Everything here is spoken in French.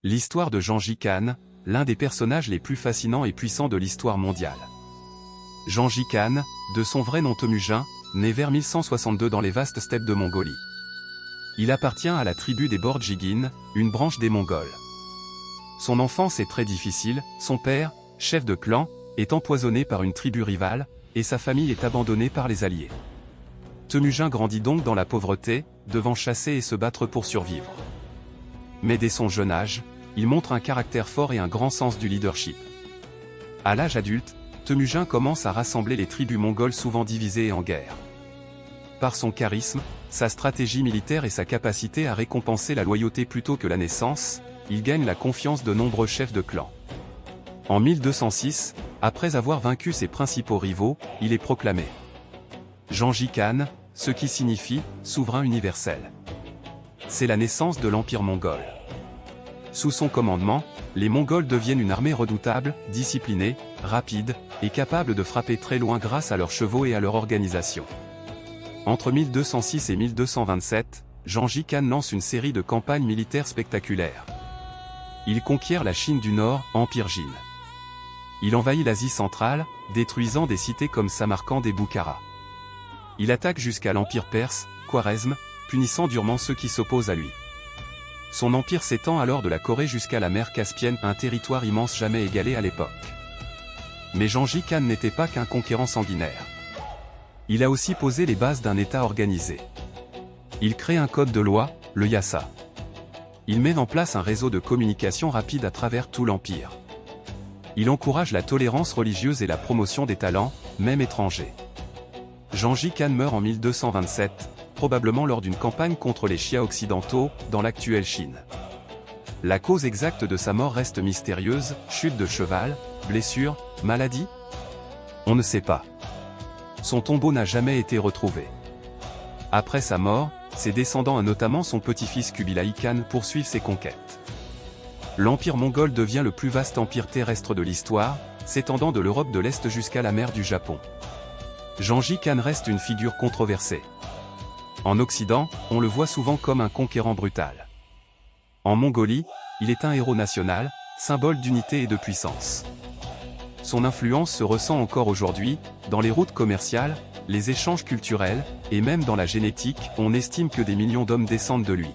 L'histoire de Gengis Khan, l'un des personnages les plus fascinants et puissants de l'histoire mondiale. Gengis Khan, de son vrai nom Temujin, naît vers 1162 dans les vastes steppes de Mongolie. Il appartient à la tribu des Borjigin, une branche des Mongols. Son enfance est très difficile, son père, chef de clan, est empoisonné par une tribu rivale, et sa famille est abandonnée par les alliés. Temujin grandit donc dans la pauvreté, devant chasser et se battre pour survivre. Mais dès son jeune âge, il montre un caractère fort et un grand sens du leadership. À l'âge adulte, Temujin commence à rassembler les tribus mongoles souvent divisées et en guerre. Par son charisme, sa stratégie militaire et sa capacité à récompenser la loyauté plutôt que la naissance, il gagne la confiance de nombreux chefs de clan. En 1206, après avoir vaincu ses principaux rivaux, il est proclamé Gengis Khan, ce qui signifie « souverain universel ». C'est la naissance de l'Empire mongol. Sous son commandement, les Mongols deviennent une armée redoutable, disciplinée, rapide, et capable de frapper très loin grâce à leurs chevaux et à leur organisation. Entre 1206 et 1227, Gengis Khan lance une série de campagnes militaires spectaculaires. Il conquiert la Chine du Nord, Empire Jin. Il envahit l'Asie centrale, détruisant des cités comme Samarcande et Boukhara. Il attaque jusqu'à l'Empire perse, Khwarezm, punissant durement ceux qui s'opposent à lui. Son empire s'étend alors de la Corée jusqu'à la mer Caspienne, un territoire immense jamais égalé à l'époque. Mais Gengis Khan n'était pas qu'un conquérant sanguinaire. Il a aussi posé les bases d'un État organisé. Il crée un code de loi, le Yasa. Il met en place un réseau de communication rapide à travers tout l'Empire. Il encourage la tolérance religieuse et la promotion des talents, même étrangers. Gengis Khan meurt en 1227, probablement lors d'une campagne contre les Xia occidentaux, dans l'actuelle Chine. La cause exacte de sa mort reste mystérieuse, chute de cheval, blessure, maladie? On ne sait pas. Son tombeau n'a jamais été retrouvé. Après sa mort, ses descendants et notamment son petit-fils Kubilai Khan poursuivent ses conquêtes. L'Empire mongol devient le plus vaste empire terrestre de l'histoire, s'étendant de l'Europe de l'Est jusqu'à la mer du Japon. Gengis Khan reste une figure controversée. En Occident, on le voit souvent comme un conquérant brutal. En Mongolie, il est un héros national, symbole d'unité et de puissance. Son influence se ressent encore aujourd'hui, dans les routes commerciales, les échanges culturels, et même dans la génétique, on estime que des millions d'hommes descendent de lui.